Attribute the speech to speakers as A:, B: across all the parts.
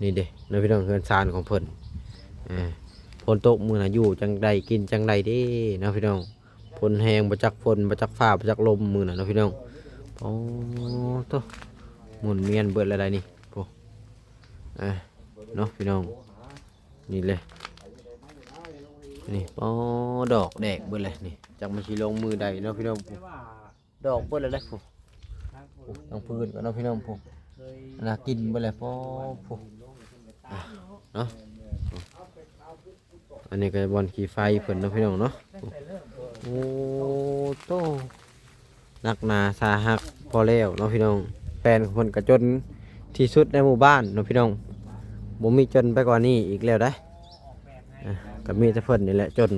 A: นี่เด้ในพี่น้องเฮือนซานของเพิ่นฝนตกมื้อน่ะอยู่จังใดกินจังใดเด้นะพี่น้องฝนแห้งบ่จักฝนบ่จักฟ้าบ่จักลมมื้อน่ะเนาะพี่น้องโอ้โตหมุนเวียนเบิดแล้วได้นี่โอ้เนาะพี่น้องนี่เลยนี่อ๋อดอกแดกเบิดเลยนี่จักมันสิลงมือใดเนาะพี่น้องดอกเบิดแล้วได้โอ้ต้องพื้นก็เนาะพี่น้องโอ้น่ากินเบิดเลยโอ้เนาะอันนี้ก็บอลขี่ไฟเพิ่นเนาะพี่น้องเนาะโอ้โตนักหนาสาหักพอแล้วเนาะพี่น้องแฟนของเพิ่นก็จนที่สุดในหมู่บ้านเนาะพี่น้องบ่มีจนไปกว่านี้อีกแล้วได้ก็มีแต่เพิ่นนี่แหละจน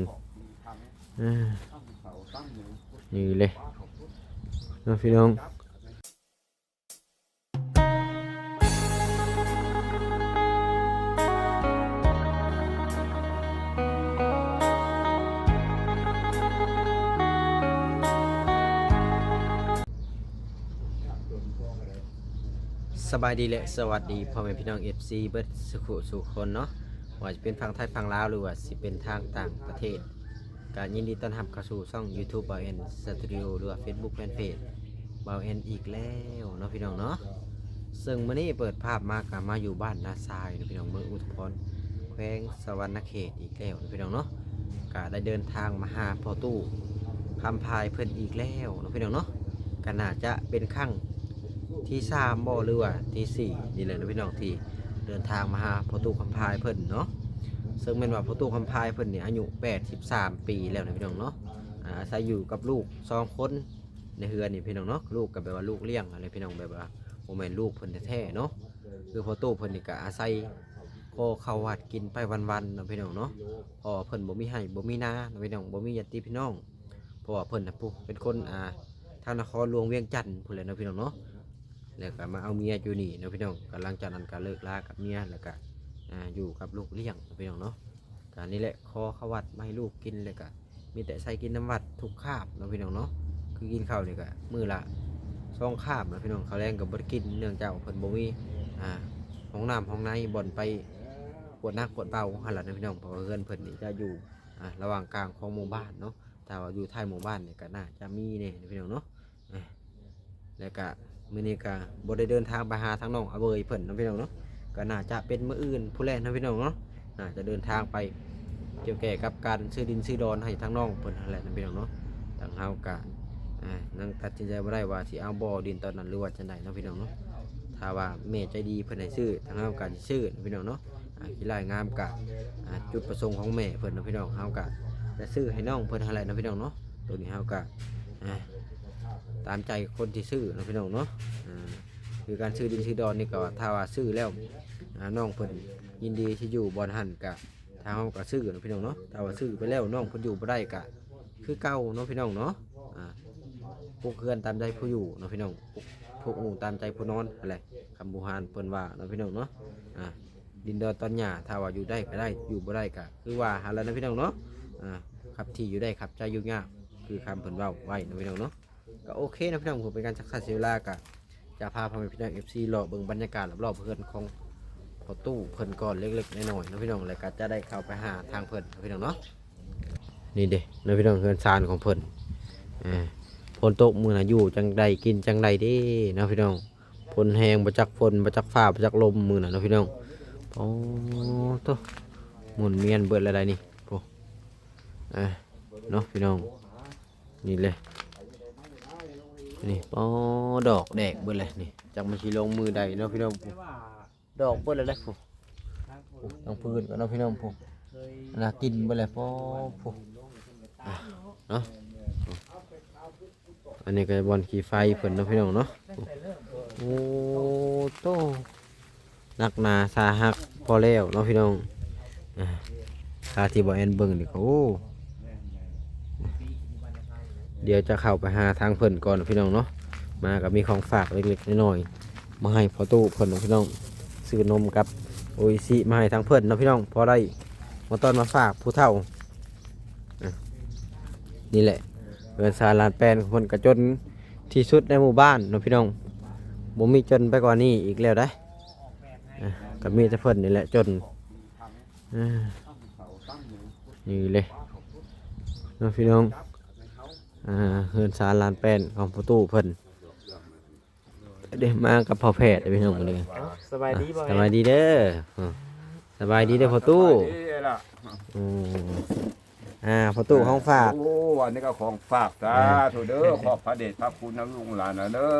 A: นี่เลยเนาะพี่น้องสบายดีและสวัสดีพ่อแม่พี่น้อง FC เบิดสุขสุขคนเนาะว่าจะเป็นฝั่งไทยฝั่งลาวหรือว่าสิเป็นทางต่างประเทศก็ยินดีต้อนรับเข้าสู่ช่อง YouTube บ่าวแอนสตูดิโอหรือว่า Facebook Fanpage บ่าวแอนอีกแล้วเนาะพี่น้องเนาะซึ่งมื้อนี้เปิดภาพมาก็มาอยู่บ้านนาทรายเนาะพี่น้องเมืองอุทุมพรแขวงสวรรณเขตอีกแล้วเนาะพี่น้องเนาะก็ได้เดินทางมาหาพ่อตู้คำพายเพิ่นอีกแล้วเนาะพี่น้องเนาะก็น่าจะเป็นครั้งที่3บ่หรือว่าที่4นี่แหละนะพี่น้องที่เดินทางมาหาพ่อตู้คำพายเพิ่นเนาะซึ่งเป็นว่าพ่อตู้คำพายเพิ่นเนี่ยอายุ83ปีแล้วนะพี่น้องเนาะอาศัยอยู่กับลูก2คนในเฮือนนี่พี่น้องเนาะลูกก็แบบว่าลูกเลี้ยงอะไรพี่น้องแบบว่าบ่แม่นลูกเพิ่นแท้ๆเนาะคือพ่อตู้เพิ่นนี่ก็อาศัยขอข้าววัดกินไปวันๆเนาะพี่น้องเนาะเพราะเพิ่นบ่มีให้บ่มีนาเนาะพี่น้องบ่มีญาติพี่น้องเพราะว่าเพิ่นน่ะเป็นคนทางนครหลวงเวียงจันทน์พุ่นแหละเนาะพี่น้องเนาะแล้วก็มาเอาเมียอยู่นี่เนาะพี่น้องก็หลังจากนั้นก็เลิกลากับเมียแล้วก็อยู่กับลูกเลี้ยงพี่น้องเนาะการนี้แหละขอข้าววัดมาให้ลูกกินเลยก็มีแต่ใส่กินน้ำวัดทุกคาบเนาะพี่น้องเนาะคือกินข้าวนี่ก็มื้อละ2คาบเนาะพี่น้องข้าวแรงก็บ่ได้กินเนื่องจากเพิ่นบ่มีห้องน้ำห้องในบ่อนไปปวดนักปวดเบาหั่นล่ะนะพี่น้องเพราะว่าเฮือนเพิ่นนี่จะอยู่ระหว่างกลางของหมู่บ้านเนาะแต่ว่าอยู่ท้ายหมู่บ้านนี่ก็น่าจะมีแน่พี่น้องเนาะแล้วก็มื้อนี้ก็บ่ได้เดินทางไปหาทางน้องอเวยเพิ่นเนาะพี่น้องเนาะก็น่าจะเป็นมื้ออื่นผู้แลเนาะพี่น้องเนาะน่าจะเดินทางไปเกี่ยวแก่กับการซื้อดินซื้อดอนให้ทางน้องเพิ่นนั่นแหละนะพี่น้องเนาะทางเฮาก็นั่งตัดสินใจบ่ได้ว่าสิเอาบ่อดินตอนนั้นหรือว่าจังไดเนาะพี่น้องเนาะถ้าว่าแม่ใจดีเพิ่นให้ซื้อทางเฮาก็สิซื้อนะพี่น้องเนาะขี้ลายงามก็จุดประสงค์ของแม่เพิ่นเนาะพี่น้องเฮาก็จะซื้อให้น้องเพิ่นนั่นแหละนะพี่น้องเนาะตัวนี้เฮาก็ตามใจคนที่ซื้อนะพี่น้องเนาะคือการซื้อดินซื้อดอนนี่ก็ถ้าว่าซื้อแล้วน้องเพิ่นยินดีที่อยู่บอนหันกะทางเฮาก็ซื้อนะพี่น้องเนาะถ้าว่าซื้อไปแล้วน้องเพิ่นอยู่บ่ได้กะคือเก่าเนาะพี่น้องเนาะพวกเพื่อนตามใจผู้อยู่เนาะพี่น้องพวกอู่ตามใจผู้นอนอะไรคำโบราณเพิ่นว่าเนาะพี่น้องเนาะดินดอนตอนหญ้าถ้าว่าอยู่ได้ก็ได้อยู่บ่ได้ก็คือว่าหาแล้วนะพี่น้องเนาะครับที่อยู่ได้ครับใจอยู่ยากคือคำเพิ่นเว้าไว้นะพี่น้องเนาะก็โอเคนะพี่น้องผมเป็นการชักษาเสียเวลากะจะพาพ่อแม่พี่น้อง FC รอเบิ่งบรรยากาศรอบๆเพื่อนของพอตู้เพิ่นก่อนเล็กๆน้อยๆนะพี่น้องแล้วก็จะได้เข้าไปหาทางเพิ่นนะพี่น้องเนาะนี่เด้นะพี่น้องเฮือนซานของเพิ่นฝนตกมื้อน่ะอยู่จังใดกินจังใดเด้นะพี่น้องฝนแห้งบ่จักฝนบ่จักฟ้าบ่จักลมมื้อน่ะนะพี่น้องโอ้โตหมุนเวียนเบิดแล้วได้นี่โอ้เนาะพี่น้องนี่เลยนี่อ๋อดอกแดกเบิดเลยนี่จักมันสิลงมือใดเนาะพี่น้องดอกเบิดแล้วได้โอ้ต้องพื้นก็เนาะพี่น้องโอ้น่ากินเบิดเลยโอ้เนาะอันนี้ก็บอลขี่ไฟเพิ่นเนาะพี่น้องเนาะโอ้โตนักหนาสาหักพอแล้วเนาะพี่น้องค่าที่บ่แอนเบิ่งนี่ก็โอ้เดี๋ยวจะเข้าไปหาทางเพิ่นก่อนพี่น้องเนาะมากับมีของฝากเล็กๆน้อยๆมาให้พอตู้เพิ่นพี่น้องซื้อนมกับโออิชิมาให้ทางเพิ่นเนาะพี่น้องพอได้มาต้อนมาฝากผู้เฒ่านี่แหละเงินสารลานแปลนของเพิ่นกระจนที่สุดในหมู่บ้านเนาะพี่น้องบ่มีจนไปกว่านี้อีกแล้วได้ก็ ก็มีแต่เพิ่นนี่แหละจนอ่านี่เลยเนาะพี่น้องเฮือนศาลลานแป้นของประตูเพิ่นเด้มากับพ่อแพทย์พี่น้องมื้อนี้
B: สบายดีบ่
A: สบายดีเด้อสบายดีเด้อพ่อตู้อืมพ่อตู้ของฝาก
C: โอ้อันนี้ก็ของฝากจ้าถูเด้อขอบพระเดชพระคุณนะลุงหลานนะเด้อ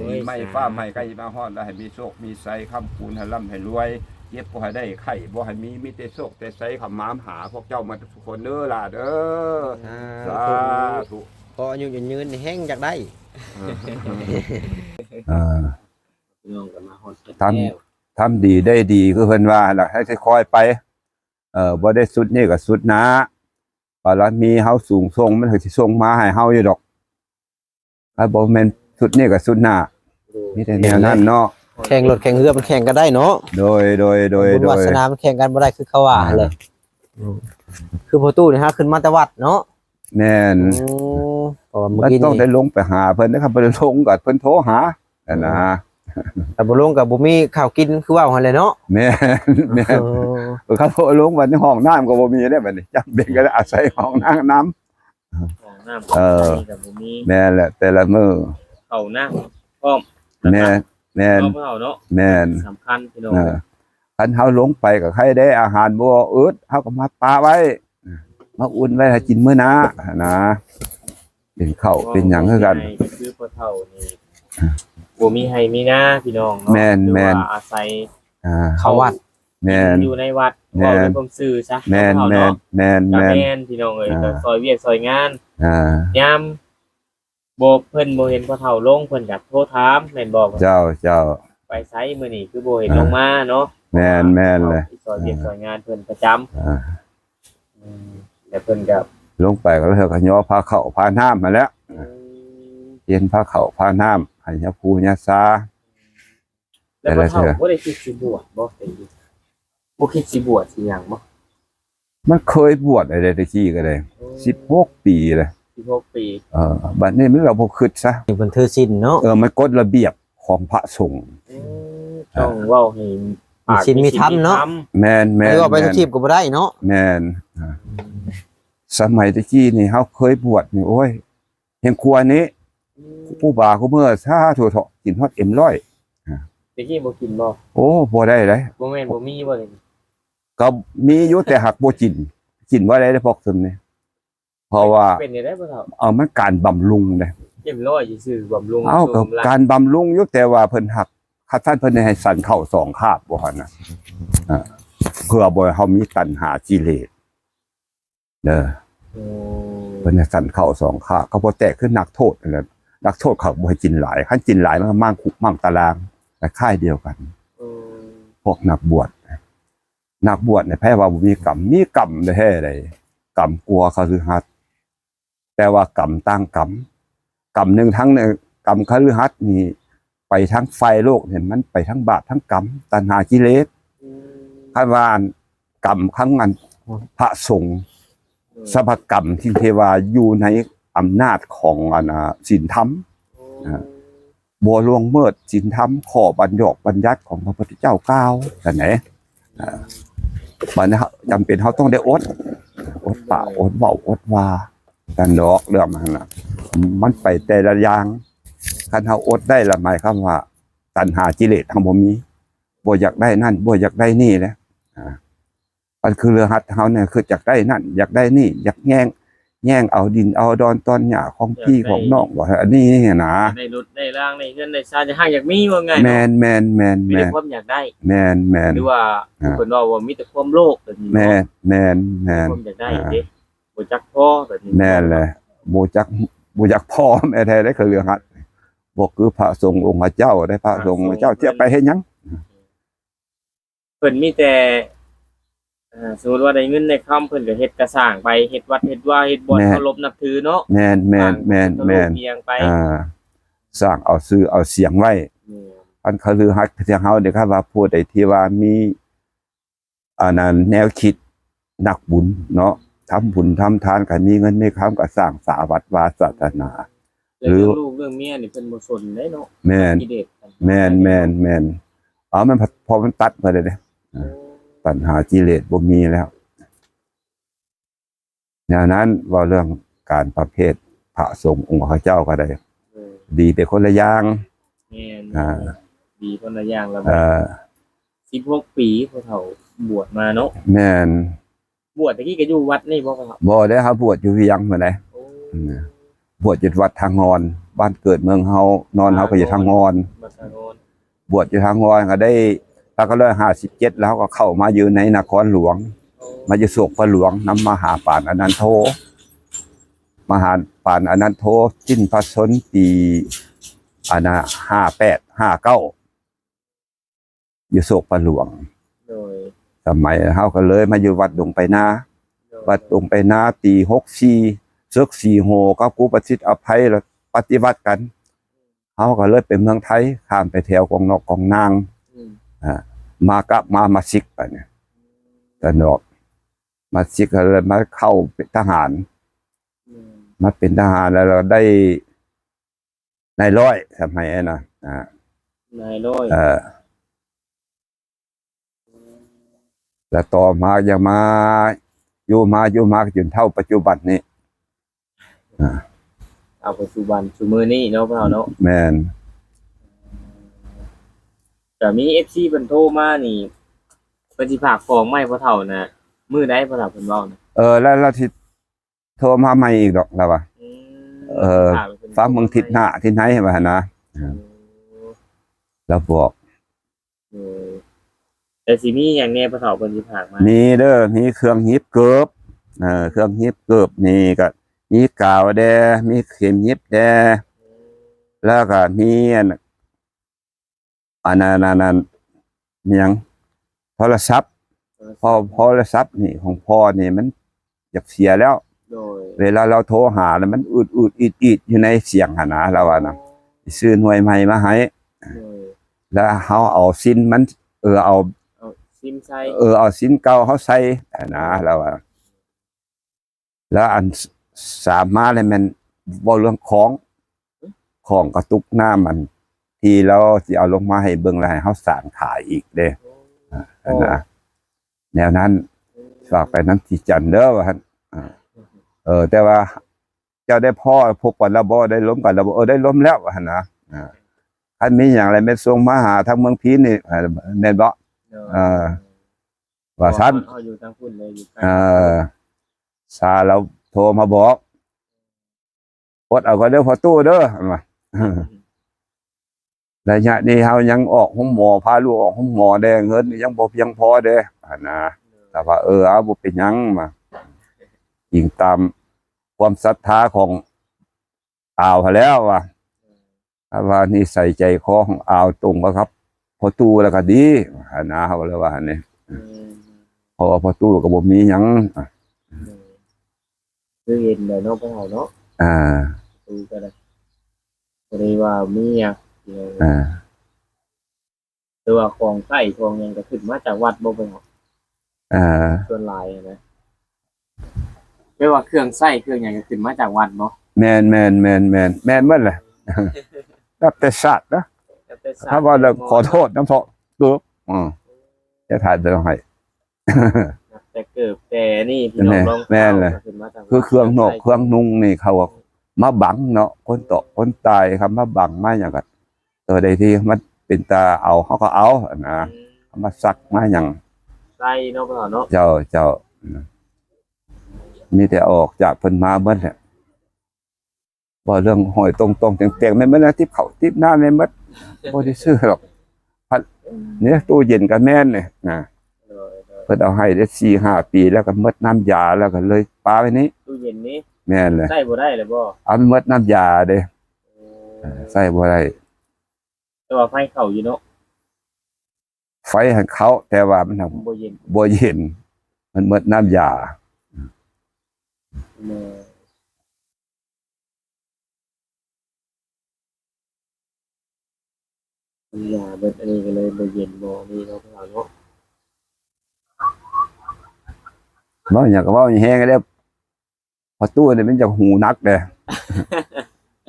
C: มีไม่ฟ้าไม่ใกล้มาฮอดแล้วให้มีโชคมีไสค้ำคูณให้ร่ำให้รวยเย็บบ่ให้ได้ไข่บ่ให้มีแต่โชคแต่ไสคำมามหาพวกเจ้ามาทุกคนเด้อล่ะเด้อสาธุ
A: พออายุยืนแห้งจากได้
C: ทำดีได้ดีคือเพิ่นว่าล่ะให้ค่อยๆไปบ่ได้สุดนี่ก็สุดนะบารมีเฮาสูงส่งมันสิส่งมาให้เฮาอยู่ดอกถ้าบ่แม่นสุดนี่ก็สุดหน้ามีแต่แนวนั้นเนาะ
A: แข่งรถแข่งเรือมันแข่งกันได้เนาะ
C: โดย
A: บุญวาสนามันแข่งกันบ่ได้คือเขาว่าเลยคือพ่อตู้นี่ฮะขึ้นมาแต่วัดเนาะ
C: แม่น
A: เพราะว่าเมื่อ
C: มัน
A: กี้
C: ต้องได้
A: นี่
C: ลงไปหาเพิ่นนะครับบ่ได้ลงก็เพิ่นโทรหานั่นนะ
A: แต่บ่ลงกับบ่มีข้าวกินคือว่าหั่นแหละเนาะ
C: แม่นเขาโทรลงวันนี้ห้องน้ำก็บ่มีได้บัดนี้จํเป็นก็อาศัยห้องน้ำ
B: ของน้ำกับบ่มี
C: แม่นแหละแต่ละมื้อ
B: เข้าน้ำพร้อม
C: แม่น
B: เฮาเนาะ
C: แม่น
B: สำคัญพี่น้อง
C: คันเฮาลงไปก็ใครได้อาหารบ่อึดเฮาก็มาปาไว้มาอุ่นไว้ให้กินมื้อหน้านะเป็นข้าวเป็นหยังคือกัน
B: คือพ่อเฒ่านี่บ่มีให้มีนาพี่น้องเนาะ
C: แม่น
B: อาศัย
A: เข้าวัด
C: แม่น
B: อยู่ในวัด
C: แม่น
B: บ่เป็นความซื่อซะ
C: แม่น
B: พ่อ
C: แม่
B: เฒ่าน
C: แม่น
B: เนาะ
C: แม่น
B: แม่นพี่น้องเอ้ยก็ซอยเวียกซอยงาน
C: อ่าย
B: ามบ่เพิ่นบ่เห็นพ่อเฒ่าลงเพิ่นก็โทรถามแม่นบ่
C: เจ้า
B: ไปไสมื้อนี้คือบ่เห็นลงมาเนาะ
C: แม่นเลย
B: ซอยเวียกซอยงานเพิ่นประจำ
C: อ่า
B: แต่เพิ่นก็
C: ลงไปก็แล้วก็ย่อพาเข้าพาน้ำมาแล้วเย็นพาเข้าพาน้ำให้ยาภูยาซา
B: แล้วพ่อเฒ่าบ่ได้คิดสิบวชบ่ได้บ่คิดสิบวชสิหยังบ่
C: มันเคยบวชอะไรตะกี้ก็ได้16 ปีเลย
B: 16 ปี
C: บัดนี้มันเราบ่คิดซะ
A: นี่เพิ่นถือศีลเนาะ
C: มันกฎระเบียบของพระสงฆ์
B: ต้องเว้าให้
A: มีศีลมีธรรมเนาะ
C: แม่น
A: ไม่ว่าไปทุกทีก็บ่ได้เนาะ
C: แม่นสมัยตะกี้นี่เฮาเคยบวชนี่โอ้ยเห็นครัวนี้ผู้บ่าวผู้เมื่อซาโถๆกินฮอดM100
B: ตะกี้บ่กินบ่
C: โอ้บ่ได้เลย
B: บ่แม่นบ่มีบ่เลย
C: ก็มีอยู่แต่หักบ่กินบ่ได้พวกซึมนี่เพราะว่า
B: เป็นได้บ่เฒ่า
C: มันการบำรุงเด้
B: เจ็มร้อยซื่อบำรุง
C: กับการบำรุงอยู่แต่ว่าเพิ่นหักคัดท่านเพิ่นให้สั่นเข้า2คาบบ่หั่นน่ะเพื่อบ่ให้เฮามีตัณหากิเลสเด้อเพิ่นให้สั่นเข้า2คาบก็บ่แตกคือนักโทษนั่นแหละนักโทษเขาบ่ให้กินหลายคันกินหลายมันก็มั่งคุกมั่งตารางแต่ค่ายเดียวกันพวกนักบวชเนี่ยแพ้ว่าบ่มีกรรมแท้ๆเลยกรรมกลัวคฤหัสถ์แต่ว่ากรรมต่างกรรมหนึ่งทั้งเนี่ยกรรมคฤหัสถ์นี่ไปทั้งไฟโลกเห็นมันไปทั้งบาปทั้งกรรมตัณหากิเลสคันว่ากรรมครั้งนั้นพระสงฆ์สภกรรมที่เทวาอยู่ในอำนาจของศีลธรรมบ่ล่วงเมิดศีลธรรมข้อบัญญัติของพระพุทธเจ้ากล่าวแต่ไหนมันจำเป็นเขาต้องได้อดปากอดเว้าอดว่าแต่ดอกเรื่องมันน่ะมันไปแต่ละอย่างคันเฮาอดได้ละหมายความว่าตัณหากิเลสเฮาบ่มีบ่อยากได้นั่นบ่อยากได้นี่แหละมันคือเรือหัดเฮาเนี่ยคืออยากได้นั่นอยากได้นี่อยากแย่งเอาดินเอาดอนตอนหญ้าของพี่ของน้องบ่อันนี้นะ
B: ได้รถได้ร่างได้เงินได้ชาจะห่างอยากมีว่าไง
C: แม่น
B: มีแต่ความอยากได้
C: แม่น
B: หรือว่าเพิ่นว่ามีแต่ความโลภแบบนี้
C: แม่น
B: ความอยากได้เด้บ่จักพอแบบนี้
C: แม่นเลยบ่จักพ่อแม่แท้ได้คือเรื่องหัดบ่คือพระสงฆ์องค์เจ้าได้พระสงฆ์เจ้าจะไปเฮ็ดหยัง
B: เพิ่นมีแต่สมมุติว่าได้เงินได้คำเพิ่นก็เฮ็ดกระสร้างไปเฮ็ดวัดเฮ็ดว่าเฮ็ดบ่อนเคารพนับถือเนาะ
C: แม่น
B: เพียงไป
C: สร้างเอาชื่อเอาเสียงไว้อันคฤหัสถ์ที่เฮาได้ครับว่าผู้ใดที่ว่ามีนั้นแนวคิดนักบุญเนาะทำบุญทำทานก็มีเงินมีคำก็สร้างสาวัดวาศาสนา
B: หรือลูกเรื่องเมียนี่เพิ่นบ่สนได้เนาะ
C: แม่น มันพอมันตัดมาเลยเนี่ยตัณหากิเลสบ่มีแล้วดังนั้นว่าเรื่องการประเภทพระสงฆ์องค์พระเจ้าก็ได้ดีไปคนละอย่าง
B: แม่นดีคนละอย่างแล้ว 16 ปีพอเฒ่าบวชมาเนาะ
C: แม่น
B: บวชตะกี้ก็อยู่วัดนี่บ่ครับ
C: บ่ได้ครับบวชอยู่เวียงเหมือนไดบวชอยู่วัดทางงอนบ้านเกิดเมืองเฮานอนเฮาก็อยู่ทางงอน
B: บัดทางโน้น
C: บวชอยู่ทางงอนก็ได้ตั้งก็157แล้วก็เข้ามาอยู่ในนครหลวง มาอยู่โศกพระหลวงนำมหาปานอนันโทมหาปานอนันโทสิ้นพระชนม์ปี58 59อยู่โศกพระหลวง
B: โดย
C: สมัยเฮาก็เลยมาอยู่วัดดงไปนาวัดดงไปนาปี64ศึก46กับครูประสิทธิ์อภัยแล้วปฏิวัติกันเฮาก็เลยไปเมืองไทยข้ามไปแถวกองนอกกองนางมากลับมาซิกไปเนี่ยแต่นอกมาซิกก็เลยมาเข้าเป็นทหารมาเป็นทหารแล้วเราได้นายร้อยสมัยนั้นนะ
B: นายร้อย
C: แล้วต่อมายังมาอยู่มาจนเท่าปัจจุบันนี้
B: เอาปัจจุบันซุมื้อนี้เนาะพ่อเฒ่าเนาะ
C: แม่น
B: ก็มี FC เพิ่นโทรมานี่เพิ่นสิฝากของมาให้พ่อเฒ่านะมื้อใดพ่อเฒ่าเพิ่นเว้านะ
C: แล้วที่โทรมาใหม่อีกดอกแล้วว่าฟังเมืองทิศหน้าที่ไหนว่าหั่นนะแล้วบอก
B: แต่สิมีหยังแน่พ่อเฒ่าเพิ่นสิฝากมา
C: มีเด้อมีเครื่องฮิบเกิบเครื่องฮิบเกิบนี่ก็มีกาวแดมีเข็มฮิบแดแล้วก็มีอันนั้นมีหยังโทรศัพท์โทรศัพท์นี่ของพ่อนี่มันอยากเสียแล้ว
B: โดย
C: เวลาเราโทรหาแล้วมันอืดอีดอยู่ในเสียงหั่นนะเราว่านะซื้อหน่วยใหม่มาให้แล้วเฮาเอาซิมมันเอา
B: ซิมใส่
C: เอาซิมเก่าเฮาใส่นะเราว่าแล้วอันสามารถเลยมันบ่เรื่องของกระตุกหน้ามันที่เราสิเอาลงมาให้เบิ่งแล้วให้เฮาสานขายอีกเด้นะแนวนั้นฝากไปนั้นที่จันเด้อว่าหั่นแต่ว่าเจ้าได้พ่อพบกันแล้วบ่ได้ล้มกันแล้วบ่ได้ล้มแล้วว่าหั่นนะคันมีหยังอะไรแม่ส่งมาหาทางเมืองพีนนี่แม่นบ่ว่าซั่น
B: เฮาอยู่ทางพุ่นเลยอยู่ใกล้
C: ซาเราโทรมาบอกอดเอาก็เด้อพอตู้เด้อว่าระยะนี้เฮายังออกห้องหมอพาลูกออกห้องหมอได้เงินยังบ่เพียงพอเด้นะแต่ว่าเอาบ่เป็นหยังมายิงตามความศรัทธาของอ่าวแล้วว่านี่ใส่ใจคอของอ่าวตรงบ่ครับพอตู้แล้วก็ดีนะเฮาเลยว่านี่พอตู้ก็บ่มีหยัง
B: คือเห็นแล้วเนาะพ่อเฒ่าเนาะก็ได้บ่ได้ว่ามีหยังแต่ว่าของใช้ของหยังก็ขึ้นมาจากวัดบ่พ่อเฒ่าส่วนหลายนะไม่ว่าเครื่องใช้เครื่องหยังก็ขึ้นมาจากวัดเนาะ
C: แม่นเบิดแหละรับแต่สัตว์นะถ้าว่าเราขอโทษน้ำเพาะปึ๊บจะถ่ายเดี๋ยวให้
B: แต่เกิบแต่นี่พี่น้องลอง
C: แม่นเลยคือเครื่องนอกเครื่องนุ่งนี่เขามาบังเนาะคนตกคนตายครับมาบังมาอย่างกันใดที่มันเป็นตาเอาเขาก็เอานะมาซักมาอย่าง
B: ใส่เนาะพ่อเนาะ
C: เจ้ามีแต่ออกจากเพิ่นมาเบิดแหละบ่เรื่องห้อยตรงๆเตียงๆแม่นบ่นะทิพเขาทิพหน้าแม่นบ่บ่ได้ซื้อหรอกเนี่ยตู้เย็นก็แม่นนี่นะเพิ่นเอาให้ได้ 4-5 ปีแล้วก็หมดน้ำยาแล้วก็เลยปาไว้นี้
B: ตู้เย็นนี้
C: แม่นเลย
B: ใช้บ่ได้เลยบ่
C: เอาหมดน้ำยาเด้ใช้บ่ได้
B: แต่ว่าไฟเข้าอยู่เนาะ
C: ไฟให้เขาแต่ว่ามัน
B: บ่เย็น
C: มันหมดน้ำยา
B: เบิดอันนี้ก็เลยบ่เย็นบ่มีเนาะพ่อเนาะ
C: ว่าอย่างก็ว่าแห้งแล้วพอตู้นี่มันจะหูนักเด้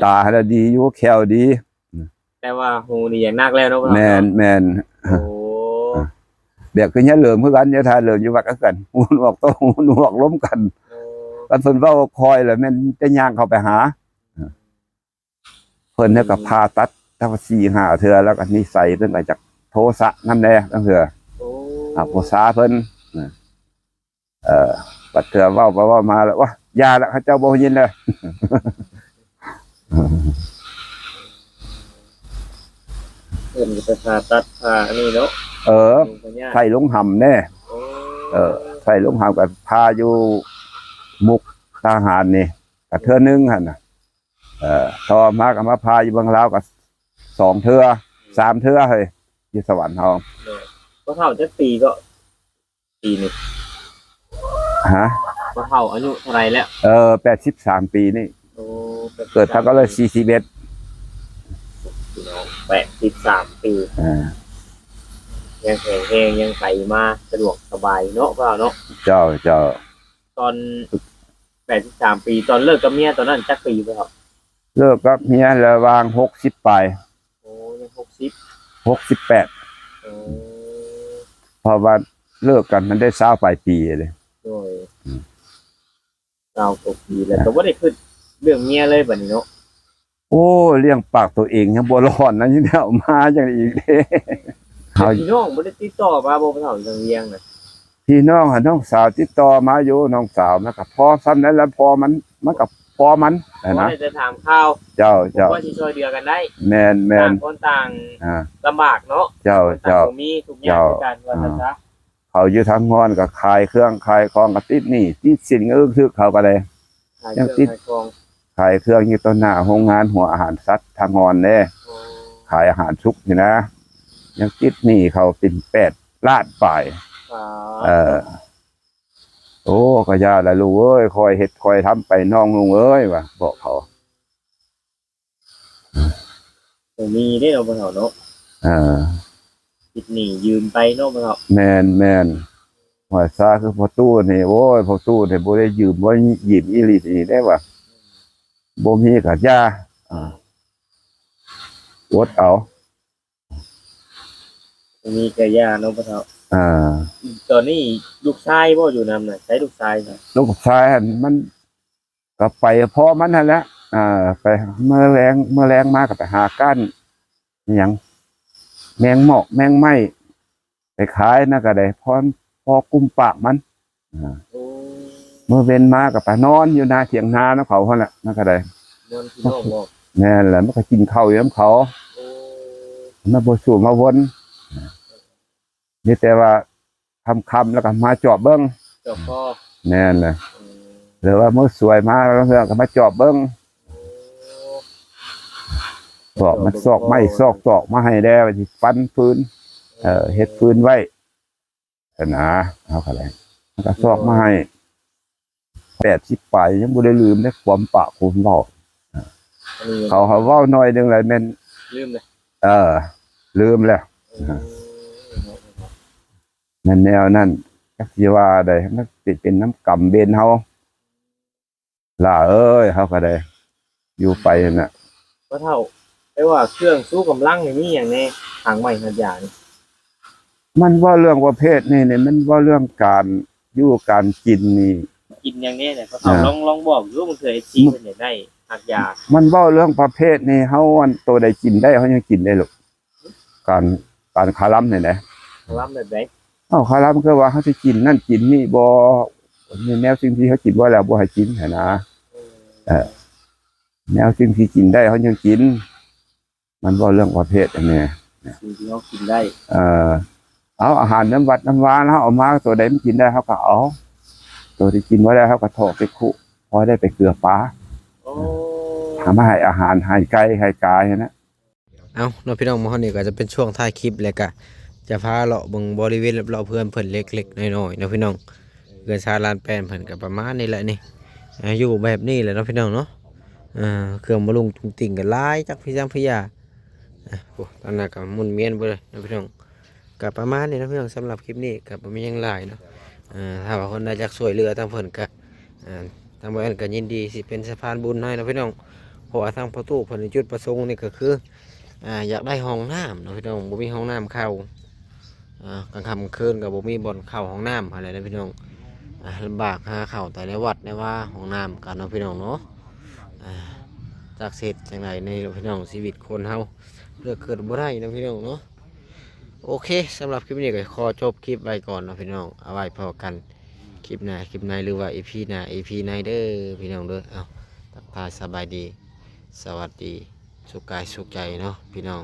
C: ตาแล้วดีอยู่แขวดี
B: แต่ว่าหูนี่อย่างนักแล้วเนาะพ่อ
C: แม่น
B: โอ้
C: แบบคือเนี่ยเหลิมคือกันเนี่ยทาเหลิมอยู่วัดกันหูหนวกโตหูหนวกล้มกัน
B: โอ้
C: กันเพิ่นเว้าคอยแล้วแม่นจะย่างเข้าไปหาเพิ่นเนี่ยก็ผ่าตัดทั้ง4-5เทื่อแล้วก็นิสัยเพิ่นก็จากโทสะนำแน่จังเทื่อ
B: โอ้
C: ภาษาเพิ่นบัดเทื่อเว้าไปเว้ามาแล้วว่ายาละเขาเจ้าบ่ยินเด้อ
B: เพิ่นก็ไปผ่าตัดผ่าอันนี้เนาะ
C: เออ
B: ลงพญา
C: ใส่ลงห่ำแน่
B: โอ้
C: ใส่ลงห่ำกับพาอยู่มุกทหารนี่ก็เทื่อนึงหั่นน่ะต่อมาก็มาพาอยู่เบางลาวก็2เทื่อ3เทื่อเฮ้ยอยู่สวรรค์เฮา
B: ก็เท่าจักปีก็ปีหนึง
C: ฮะ
B: ก็เท่าอายุเท่าไหร่แล้ว
C: 83ปีนี่
B: โอ้
C: เกิดทักก็เลย41
B: พี่น้อง83ปียังแข็งแรงยังไปมาสะดวกสบายเนาะก็เนาะ
C: เจ้า
B: ตอน83ปีตอนเลิกกับเมียตอนนั้นจักปีบ่ครับ
C: เลิกกับเมียระหว่าง60ปลาย
B: โอ้ยัง60
C: 68
B: โอ้
C: เพราะว่าเลิกกันมันได้20ปลายปีเลย
B: โดย9 กว่าปีแล้วก็บ่ได้ขึ้นเรื่องเมียเลยบัดนี้เนาะ
C: โอ้เลี้ยงปากตัวเองยังบ่รอดนะยังได้เอามาอย่างอีกเด้เอา
B: พี่น้องบ่ได้ติดต่อมาบ่เท่าจังเวียงน่ะ
C: พี่น้องหาน้องสาวติดต่อมาอยู่น้องสาวมันก็พอซ้ำนั้นแล้วพอมันก็พอมัน
B: บ่
C: นะ
B: ได้จะถามข่าว
C: เจ้า
B: ว่าสิช่วยเหลือกันได้
C: แมน
B: ต่างคนต่าง
C: อ่า
B: ลำบากเนาะ
C: เจ้า
B: ต่างบ่มีทุกอย่างคือกันว่าซั่นซะ
C: เขาอยู่ทางงอนก็ขายเครื่องขายของก็ติดหนี่ติดสินก็คือเขาก็เลย
B: ขายเครื่องขายของ
C: ขายเครื่องอยู่ต้นหน้าโรงงานหัวอาหารสัตว์ทางงอนเด้
B: โอ้
C: ขายอาหารชุกนี่นะ ยังติดหนี่เขาเป็น8 ล้านป่าย โอ้ก็ยาละลูกเอ้ยคอยเฮ็ดคอยทำไปน้องลุงเอ้ยว่ะบอกเขา
B: บ่มีเด้เนาะบ่เท่าเนาะ
C: เออ
B: ติดหนี้ยืมไปเนาะบ่เท่า
C: แมนหัวซาคือพอตู้นี่โอ้ยพอตู้นี่บ่ได้ยืมบ่ยืมอีหลีนี่ได้ว่ะบ่มีก็ยาอดเอา
B: บ่มีก็ย่าเนาะบ่เท่า
C: อ่า
B: ตอนนี้ลูกชายบ่อยู่นำน่ะใช้ลูกชายน่ะ
C: ลูกชายหั่นมันก็ไปพอมันนั่นแหละไปเมื่อแรงมาก็ไปหาก้านอิหยังแมงหมอกแมงไหม้ไปขายนะก็ได้พอกุมปากมัน
B: โอ้
C: เมื่อเว้นมากับไปนอนอยู่หน้าเถียงนานะเขาหั่นแหละนั่นก็ได้
B: นอนพี่น้องบ่
C: แน่แหละมันก็กินข้าวอยู่น้ำเขา
B: โอ้
C: มาบ่สู่มาวนนี่แต่ว่าคำแล้วก็มาจอบเบิ้ง
B: เจ้าพ่อ
C: แน่นเลย
B: อืม
C: หรือว่ามื้อสวยมาแล้วเพื่อนก็มาจอบเบิ้งบอกมันซอกไม้ซอกตอกมาให้แล้วสิฟันฟืนเฮ็ดฟืนไว้นะเอาก็ได้มันก็ซอกมาให้80ปลายยังบ่ได้ลืมได้ความปากความเว้า
B: อันนี้
C: เขาเว้าหน่อยหนึงเลยแม่น
B: ลืมเลย
C: ลืมแล้ว นั่นแนวนั่นจักสิว่าได้มันเป็นน้ำกำเบนเฮาล่าเอ้ยเฮาก็ได้อยู่ไปนั่นน่ะ
B: บ่เท่าแต่ว่าเครื่องสู้กำลังนี่มีหยังแน่ทางใหม่หัดยานี่
C: มันว่าเรื่องประเภทนี่มันว่าเรื่องการอยู่การกินนี่
B: กินหยังแน่เนี่ยบ่เท่าลองบอกดูมันเคย FC เพิ่นอยากได้หัดยา
C: มันว่าเรื่องประเภทนี่เฮาอันตัวใดกินได้เฮายังกินได้หรอกการคาลัมนี่นะ
B: ล้ำแบบใด
C: คาลัมคือว่าเฮาสิกินนั่นกินนี่บ่มีแนวสิ่งที่เขากินบ่แล้วบ่ให้กินหันนะแนวสิ่งที่กินได้เฮายังกิน มันว่าเรื่องประเภทอันนี้
B: สิ่งที่เขากินได้
C: เอาอาหารน้ำวัดน้ำวานเขาเอามาตัวใดมันกินได้เขาก็เอาตัวที่กินไม่ได้เขาก็ถอกไปคุพอได้ไปเกลือปลา
B: โอ้
C: ทำให้อาหารหายไก่หายกายนะ
A: เอาเนาะพี่น้องมาฮอดนี่ก็จะเป็นช่วงท้ายคลิปแล้วก็จะพาเลาะเบิ่งบริเวณรอบๆเพื่อนเพิ่นเล็กๆน้อยๆเนาะพี่น้องเกินชาลานแป้นเพิ่นก็ประมาณนี้แหละนี่อยู่แบบนี้แหละเนาะพี่น้องเนาะเครื่องบำรุงตุงติ่งก็หลายจักพี่จังพี่ยาโอ้ตอนนั้นก็หมุนเวียนไปเลยเนาะพี่น้องก็ประมาณนี้เนาะพี่น้องสำหรับคลิปนี้ก็บ่มีหยังหลายเนาะถ้าว่าคนใดอยากช่วยเหลือทางเพิ่นก็ทางบ้านก็ยินดีสิเป็นสะพานบุญให้เนาะพี่น้องเพราะว่าทางประตูเพิ่นจุดประสงค์นี่ก็คืออยากได้ห้องน้ำเนาะพี่น้องบ่มีห้องน้ำเข้า กลางค่ำกลางคืนก็บ่มีบ่อนเข้าห้องน้ำอะไรนะพี่น้องลำบากหาเข้าแต่ในวัดในว่าห้องน้ำกันเนาะพี่น้องเนาะจากเสร็จจังไรในพี่น้องชีวิตคนเฮาเลือกเกิดบ่ได้นะพี่น้องเนาะโอเคสำหรับคลิปนี้ก็ขอจบคลิปไว้ก่อนเนาะพี่น้องเอาไว้พอกันคลิปหน้าหรือว่า EP หน้า EP ในเด้อพี่น้องเด้อเอาทักทายสบายดีสวัสดีสุขกายสุขใจเนาะพี่น้อง